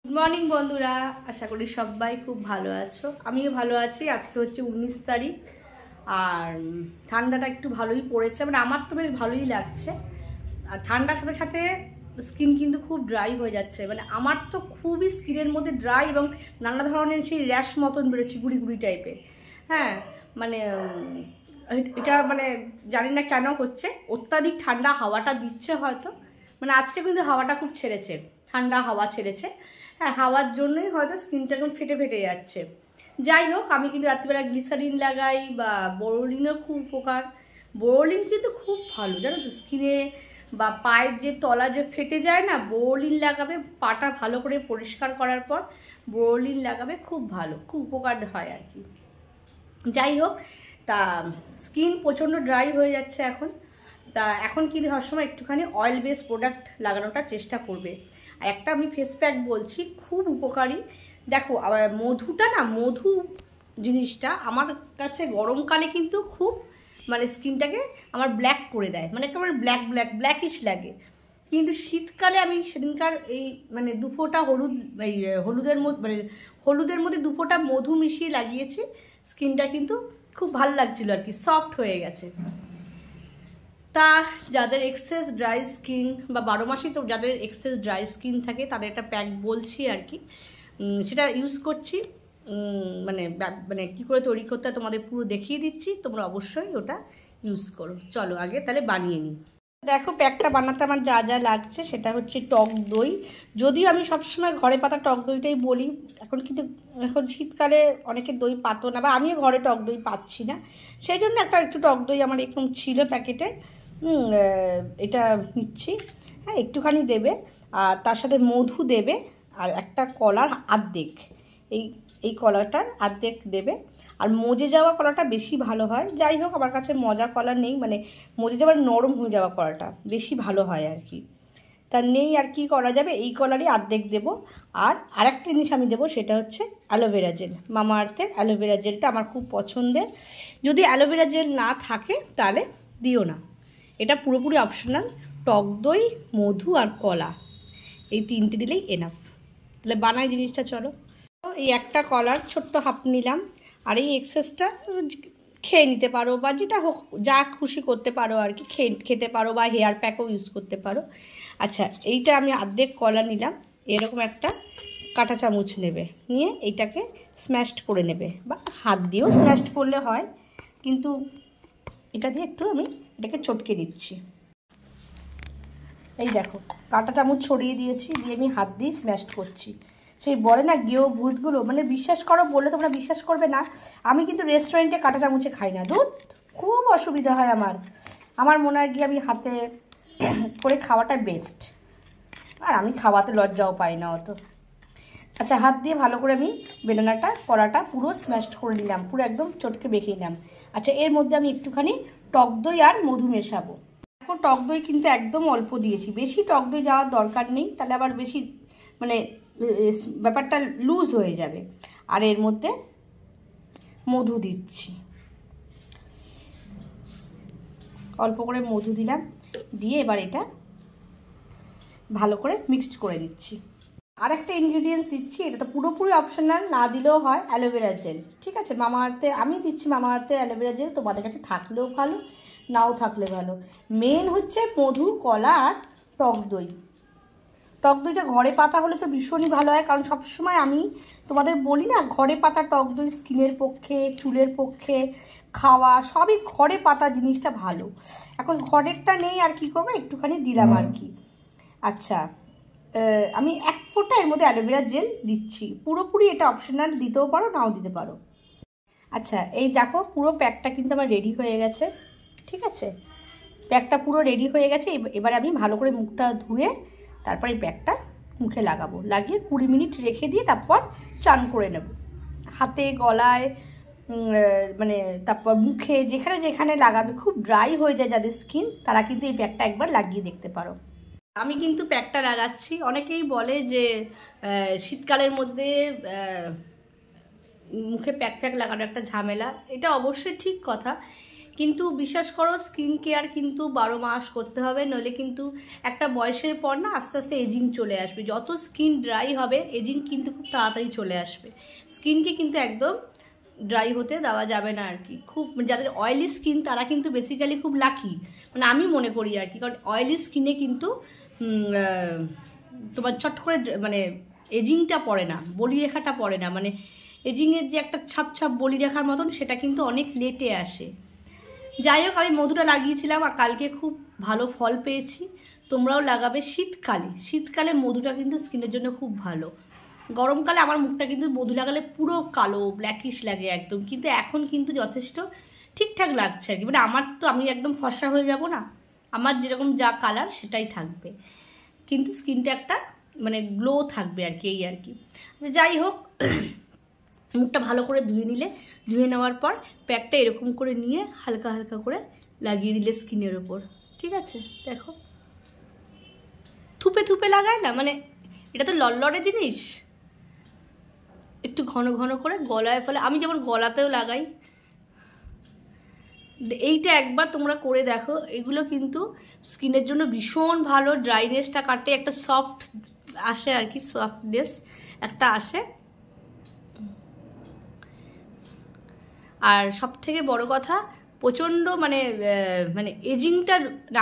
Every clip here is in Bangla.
গুড মর্নিং বন্ধুরা, আশা করি সবাই খুব ভালো আছো। আমিও ভালো আছি। আজকে হচ্ছে 19 তারিখ আর ঠান্ডাটা একটু ভালোই পড়েছে, মানে আমার তো বেশ ভালোই লাগছে। আর ঠান্ডার সাথে সাথে স্কিন কিন্তু খুব ড্রাই হয়ে যাচ্ছে, মানে আমার তো খুবই স্কিনের মধ্যে ড্রাই এবং নানা ধরনের সেই র্যাশ মতন বেরোচ্ছে, গুড়ি গুড়ি টাইপের। হ্যাঁ, মানে এটা মানে জানি না কেন হচ্ছে, অত্যাধিক ঠান্ডা হাওয়াটা দিচ্ছে হয়তো, মানে আজকে কিন্তু হাওয়াটা খুব ছেড়েছে, ঠান্ডা হাওয়া ছেড়েছে। হ্যাঁ, হাওয়ার জন্যই হয়তো স্কিনটা একদম ফেটে ফেটে যাচ্ছে। যাই হোক, আমি কিন্তু রাত্রিবেলা গ্লিসারিন লাগাই বা বোরোলিনও খুব উপকার। বোরোলিন কিন্তু খুব ভালো জানো তো, স্কিনে বা পায়ের যে তলা যে ফেটে যায় না, বোরোলিন লাগাবে, পাটা ভালো করে পরিষ্কার করার পর বোরোলিন লাগাবে, খুব ভালো, খুব উপকার হয় আর কি। যাই হোক, তা স্কিন প্রচণ্ড ড্রাই হয়ে যাচ্ছে এখন। তা এখন কি হওয়ার সময় একটুখানি অয়েল বেস প্রোডাক্ট লাগানোটা চেষ্টা করবে। আর একটা আমি ফেস প্যাক বলছি, খুব উপকারী। দেখো, মধুটা না, মধু জিনিসটা আমার কাছে গরমকালে কিন্তু খুব মানে স্কিনটাকে আমার ব্ল্যাক করে দেয়, মানে কেমন ব্ল্যাকিশ লাগে। কিন্তু শীতকালে আমি সেদিনকার এই মানে দুফোঁটা হলুদ, এই হলুদের মধ্যে দুফোঁটা মধু মিশিয়ে লাগিয়েছি, স্কিনটা কিন্তু খুব ভালো লাগছিল আর কি, সফট হয়ে গেছে। তা যাদের এক্সেস ড্রাই স্কিন বা 12 মাসই তো যাদের এক্সেস ড্রাই স্কিন থাকে, তাদের একটা প্যাক বলছি আর কি, সেটা ইউজ করছি। মানে মানে কী করে তৈরি করতে হয় তোমাদের পুরো দেখিয়ে দিচ্ছি, তোমরা অবশ্যই ওটা ইউজ করো। চলো আগে তাহলে বানিয়ে নিই। দেখো, প্যাকটা বানাতে আমার যা যা লাগছে সেটা হচ্ছে টক দই। যদিও আমি সবসময় ঘরে পাতা টক দইটাই বলি, এখন শীতকালে অনেকে দই পাতো না, বা আমিও ঘরে টক দই পাচ্ছি না, সেই জন্য একটু টক দই আমার এরকম ছিল প্যাকেটে, এটা নিচ্ছি। হ্যাঁ, একটুখানি দেবে, আর তার সাথে মধু দেবে, আর একটা কলার আর্ধেক, এই কলাটার আর্ধেক দেবে। আর মজে যাওয়া কলাটা বেশি ভালো হয়। যাই হোক, আমার কাছে মজা কলা নেই, মানে মজে যাওয়ার নরম হয়ে যাওয়া কলাটা বেশি ভালো হয় আর কি। তা নেই, আর কি করা যাবে, এই কলারই আর্ধেক দেবো। আর আরেকটা জিনিস আমি দেবো, সেটা হচ্ছে অ্যালোভেরা জেল। মামা আর্থের অ্যালোভেরা জেলটা আমার খুব পছন্দের। যদি অ্যালোভেরা জেল না থাকে তাহলে দিও না, এটা পুরোপুরি অপশনাল। টক দই, মধু আর কলা, এই তিনটে দিলেই এনাফ। তাহলে বানাই জিনিসটা, চলো। এই একটা কলার ছোট্ট হাফ নিলাম, আর এই এক্সেসটা খেয়ে নিতে পারো, বা যেটা হোক যা খুশি করতে পারো আর কি, খেতে পারো, বা হেয়ার প্যাকও ইউজ করতে পারো। আচ্ছা, এইটা আমি অর্ধেক কলা নিলাম, এরকম একটা কাঁটা চামচ নেবে, নিয়ে এইটাকে স্ম্যাশড করে নেবে, বা হাত দিয়েও স্ম্যাশড করলে হয়, কিন্তু এটা দিয়ে একটু আমি এটাকে চটকে দিচ্ছি। এই দেখো, কাঁটা চামচ ছড়িয়ে দিয়েছি, দিয়ে আমি হাত দিয়ে স্ম্যাশড করছি। সেই বলে না গেও ভূতগুলো, মানে বিশ্বাস করো, বললে তোমরা বিশ্বাস করবে না, আমি কিন্তু রেস্টুরেন্টে কাঁটা চামচে খাই না, দুধ খুব অসুবিধা হয় আমার মনে হয় গিয়ে আমি হাতে করে খাওয়াটা বেস্ট, আর আমি খাওয়াতে লজ্জাও পাই না অত। আচ্ছা, হাত দিয়ে ভালো করে আমি কলাটা পুরো স্ম্যাশড করে নিলাম, পুরো একদম চটকে বেঁকে নিলাম। আচ্ছা, এর মধ্যে আমি একটুখানি টক দই আর মধু মেশাবো। এখন টক দই কিন্তু একদম অল্প দিয়েছি, বেশি টক দই যাওয়ার দরকার নেই, তাহলে আবার বেশি মানে ব্যাপারটা লুজ হয়ে যাবে। আর এর মধ্যে মধু দিচ্ছি, অল্প করে মধু দিলাম, দিয়ে এবার এটা ভালো করে মিক্সড করে নিচ্ছি। আর একটা ইনগ্রিডিয়েন্টস দিচ্ছি, এটা তো পুরোপুরি অপশনাল, না দিলেও হয়, অ্যালোভেরা জেল। ঠিক আছে, মামা আর্থে আমি দিচ্ছি, মামা আর্থে অ্যালোভেরা জেল, তোমাদের কাছে থাকলেও ভালো, নাও থাকলে ভালো। মেন হচ্ছে মধু, কলা আর টক দই। টক দইটা ঘরে পাতা হলে তো ভীষণই ভালো হয়, কারণ সবসময় আমি তোমাদের বলি না, ঘরে পাতা টক দই স্কিনের পক্ষে, চুলের পক্ষে খাওয়া, সবই ঘরে পাতা জিনিসটা ভালো। এখন ঘরেরটা নেই, আর কি করবো, একটুখানি দিলাম আর কি। আচ্ছা, আমি এক ফোঁটা এর মধ্যে অ্যালোভেরা জেল দিচ্ছি, পুরোপুরি এটা অপশনাল, দিতেও পারো নাও দিতে পারো। আচ্ছা, এই দেখো, পুরো প্যাকটা কিন্তু আমার রেডি হয়ে গেছে। ঠিক আছে, প্যাকটা পুরো রেডি হয়ে গেছে। এবারে আমি ভালো করে মুখটা ধুয়ে তারপর এই প্যাকটা মুখে লাগাবো, লাগিয়ে 20 মিনিট রেখে দিয়ে তারপর চান করে নেব। হাতে, গলায়, মানে তারপর মুখে, যেখানে যেখানে লাগাবে, খুব ড্রাই হয়ে যায় যাদের স্কিন, তারা কিন্তু এই প্যাকটা একবার লাগিয়ে দেখতে পারো। আমি কিন্তু প্যাকটা লাগাচ্ছি। অনেকেই বলে যে শীতকালের মধ্যে মুখে প্যাক লাগানো একটা ঝামেলা, এটা অবশ্যই ঠিক কথা, কিন্তু বিশ্বাস করো স্কিন কেয়ার কিন্তু 12 মাস করতে হবে, নইলে কিন্তু একটা বয়সের পর না আস্তে আস্তে এজিং চলে আসবে। যত স্কিন ড্রাই হবে এজিং কিন্তু খুব তাড়াতাড়ি চলে আসবে। স্কিনকে কিন্তু একদম ড্রাই হতে দেওয়া যাবে না আর কি। খুব যাদের অয়েলি স্কিন তারা কিন্তু বেসিক্যালি খুব লাকি, মানে আমি মনে করি আর কি। কারণ অয়েলি স্কিনে কিন্তু তোমার চট করে মানে এজিংটা পড়ে না, বলিরেখাটা পড়ে না, মানে এজিংয়ের যে একটা ছাপ ছাপ বলিরেখার মতন সেটা কিন্তু অনেক লেটে আসে। যাই হোক, আমি মধুটা লাগিয়েছিলাম আর কালকে খুব ভালো ফল পেয়েছি। তোমরাও লাগাবে শীতকালে মধুটা কিন্তু স্কিনের জন্য খুব ভালো। গরমকালে আমার মুখটা কিন্তু মধু লাগালে পুরো কালো ব্ল্যাকিশ লাগে একদম, কিন্তু এখন কিন্তু যথেষ্ট ঠিকঠাক লাগছে আর কি। মানে আমি একদম ফর্সা হয়ে যাব না, আমার যেরকম যা কালার সেটাই থাকবে, কিন্তু স্কিনটা একটা মানে গ্লো থাকবে আর কি, এই আর কি। যাই হোক, মুখটা ভালো করে ধুয়ে নেওয়ার পর প্যাকটা এরকম করে নিয়ে হালকা হালকা করে লাগিয়ে দিলে স্কিনের ওপর, ঠিক আছে। দেখো থুপে থুপে লাগায় না, মানে এটা তো লড়লড়ে জিনিস, একটু ঘন ঘন করে গলায় ফলে, আমি যেমন গলাতেও লাগাই। এইটা একবার তোমরা করে দেখো, এগুলো কিন্তু স্কিনের জন্য ভীষণ ভালো। ড্রাইনেসটা কাটে, একটা সফট আসে আর কি, সফটনেস একটা আসে। আর সব থেকে বড় কথা, প্রচণ্ড মানে এজিংটা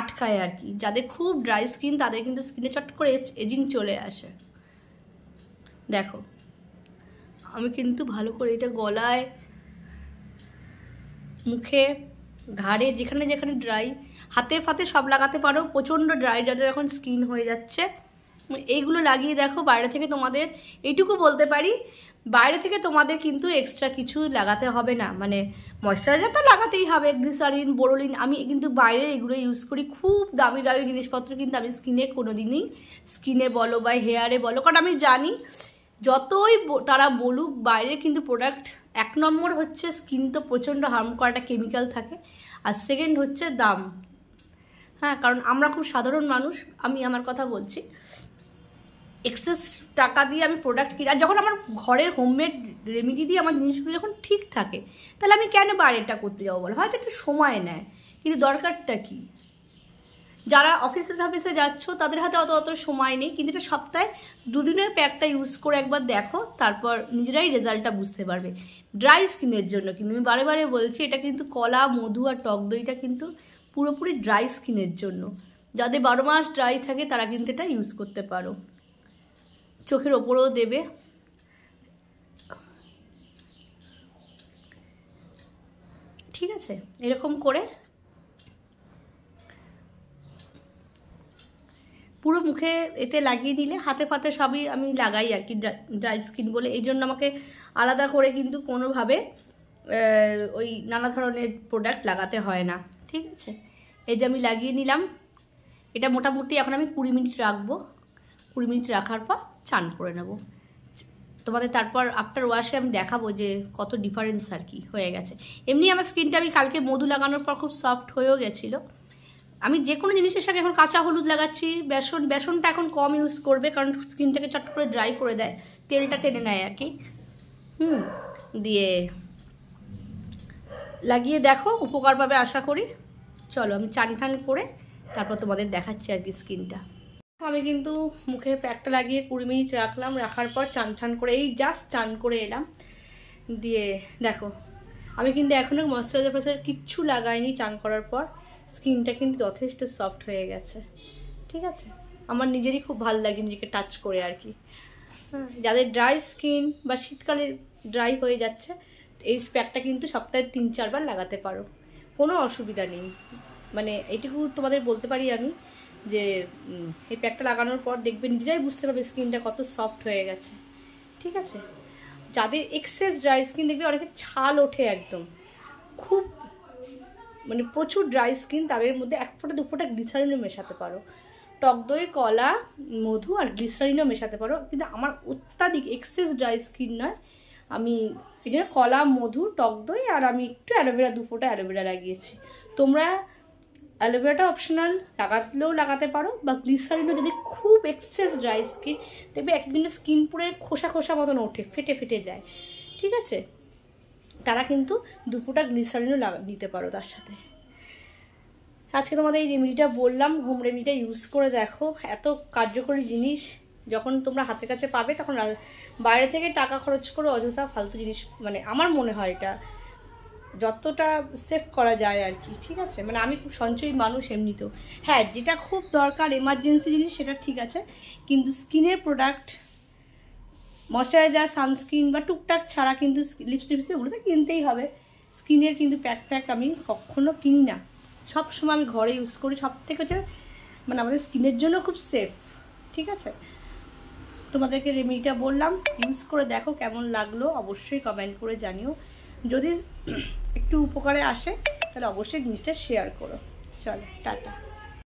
আটকায় আর কি। যাদের খুব ড্রাই স্কিন তাদের কিন্তু স্কিনে চট করে এজিং চলে আসে। দেখো আমি কিন্তু ভালো করে এটা গলায়, মুখে, ঘাড়ে, যেখানে যেখানে ড্রাই, হাতে ফাতে সব লাগাতে পারো। প্রচণ্ড ড্রাই যাদের এখন স্কিন হয়ে যাচ্ছে এইগুলো লাগিয়ে দেখো। বাইরে থেকে তোমাদের এইটুকু বলতে পারি, বাইরে থেকে তোমাদের কিন্তু এক্সট্রা কিছু লাগাতে হবে না। মানে ময়শ্চারাইজার তো লাগাতেই হবে, গ্লিসারিন, বোরোলিন। আমি কিন্তু বাইরে এগুলো ইউজ করি, খুব দামি দামি জিনিসপত্র কিন্তু আমি স্কিনে কোনোদিনই, স্কিনে বলো বা হেয়ারে বলো, কারণ আমি জানি যতই তারা বলুক বাইরে কিন্তু প্রোডাক্ট, 1 নম্বর হচ্ছে স্কিন তো প্রচণ্ড হার্ম করা একটা কেমিক্যাল থাকে, আর সেকেন্ড হচ্ছে দাম। হ্যাঁ, কারণ আমরা খুব সাধারণ মানুষ, আমি আমার কথা বলছি, এক্সেস টাকা দিয়ে আমি প্রোডাক্ট কিনি। আর যখন আমার ঘরের হোমমেড রেমেডি দিয়ে আমার জিনিসগুলো যখন ঠিক থাকে, তাহলে আমি কেন বাইরেটা করতে যাবো বলো? হয়তো একটু সময় নেয়, কিন্তু দরকারটা কি? যারা অফিসে যাচ্ছ তাদের হাতে অত সময় নেই, কিন্তু এটা সপ্তাহে 2 দিনের প্যাকটা ইউজ করে একবার দেখো, তারপর নিজেরাই রেজাল্টটা বুঝতে পারবে। ড্রাই স্কিনের জন্য কিন্তু আমি বারে বারে বলছি, এটা কিন্তু কলা, মধু আর টক দইটা কিন্তু পুরোপুরি ড্রাই স্কিনের জন্য। যাদের 12 মাস ড্রাই থাকে তারা কিন্তু এটা ইউজ করতে পারো। চোখের ওপরেও দেবে। ঠিক আছে, এরকম করে পুরো মুখে এতে লাগিয়ে দিলে, হাতে ফাতে সবই আমি লাগাই আর কি, ড্রাই স্কিন বলে। এই জন্য আমাকে আলাদা করে কিন্তু কোনোভাবে ওই নানা ধরনের প্রোডাক্ট লাগাতে হয় না, ঠিক আছে। এই যে আমি লাগিয়ে নিলাম, এটা মোটামুটি এখন আমি 20 মিনিট রাখবো। 20 মিনিট রাখার পর চান করে নেব। তোমাদের তারপর আফটার ওয়াশে আমি দেখাবো যে কত ডিফারেন্স আর কি হয়ে গেছে। এমনি আমার স্কিনটা আমি কালকে মধু লাগানোর পর খুব সফট হয়েও গেছিলো। আমি যে কোনো জিনিসের সঙ্গে এখন কাঁচা হলুদ লাগাচ্ছি। বেসনটা এখন কম ইউজ করবে, কারণ স্কিনটাকে চট করে ড্রাই করে দেয়, তেলটা টেনে নেয় আর কি। দিয়ে লাগিয়ে দেখো, উপকার পাবে আশা করি। চলো আমি চান টান করে তারপর তোমাদের দেখাচ্ছি আর কি স্কিনটা। আমি কিন্তু মুখে প্যাকটা লাগিয়ে 20 মিনিট রাখলাম। রাখার পর চান টান করে এই জাস্ট চান করে এলাম। দিয়ে দেখো আমি কিন্তু এখনও ময়শ্চারাইজার কিচ্ছু লাগাইনি। চান করার পর স্কিনটা কিন্তু যথেষ্ট সফট হয়ে গেছে, ঠিক আছে। আমার নিজেরই খুব ভালো লাগে নিজেকে টাচ করে আর কি। যাদের ড্রাই স্কিন বা শীতকালে ড্রাই হয়ে যাচ্ছে, এই প্যাকটা কিন্তু সপ্তাহে 3-4 বার লাগাতে পারো, কোনো অসুবিধা নেই। মানে এইটুকু তোমাদের বলতে পারি আমি যে এই প্যাকটা লাগানোর পর দেখবে নিজেরাই বুঝতে পারবে স্কিনটা কত সফট হয়ে গেছে, ঠিক আছে। যাদের এক্সেস ড্রাই স্কিন দেখবে অনেকে ছাল ওঠে একদম, খুব মানে প্রচুর ড্রাই স্কিন, তাদের মধ্যে 1 ফোঁটা 2 ফোঁটা গ্লিসারিনও মেশাতে পারো। টক দই, কলা, মধু আর গ্লিসারিনও মেশাতে পারো। কিন্তু আমার অত্যাধিক এক্সেস ড্রাই স্কিন নয়, আমি এই জন্য কলা, মধু, টক দই আর আমি একটু অ্যালোভেরা, 2 ফোঁটা অ্যালোভেরা লাগিয়েছি। তোমরা অ্যালোভেরাটা অপশনাল, লাগালেও লাগাতে পারো, বা গ্লিসারিনও যদি খুব এক্সেস ড্রাই স্কিন দেখবে একদিনের স্কিন পুরো খোসা খোসা মতন ওঠে, ফেটে ফেটে যায়, ঠিক আছে। তারা কিন্তু 2 ফোঁটা গ্লিসারিনও নিতে পারো তার সাথে। আজকে তোমাদের এই রেমেডিটা বললাম, হোম রেমেডিটা ইউজ করে দেখো, এত কার্যকরী জিনিস। যখন তোমরা হাতের কাছে পাবে তখন বাইরে থেকে টাকা খরচ করে অযথা ফালতু জিনিস, মানে আমার মনে হয় এটা যতটা সেভ করা যায় আর কি, ঠিক আছে। মানে আমি খুব সঞ্চয়ী মানুষ এমনিতেও। হ্যাঁ, যেটা খুব দরকার এমার্জেন্সি জিনিস সেটা ঠিক আছে, কিন্তু স্কিনের প্রোডাক্ট, ময়শ্চারাইজার, সানস্ক্রিন বা টুকটাক ছাড়া কিন্তু লিপস্টিক ওগুলো তো কিনতেই হবে। স্কিনের কিন্তু প্যাক আমি কখনো কিনি না, সব সময় আমি ঘরে ইউজ করি। সব থেকে হচ্ছে মানে আমাদের স্কিনের জন্য খুব সেফ, ঠিক আছে। তোমাদেরকে রেমেডিটা বললাম, ইউজ করে দেখো কেমন লাগলো, অবশ্যই কমেন্ট করে জানিও। যদি একটু উপকারে আসে তাহলে অবশ্যই জিনিসটা শেয়ার করো। চলো, টাটা।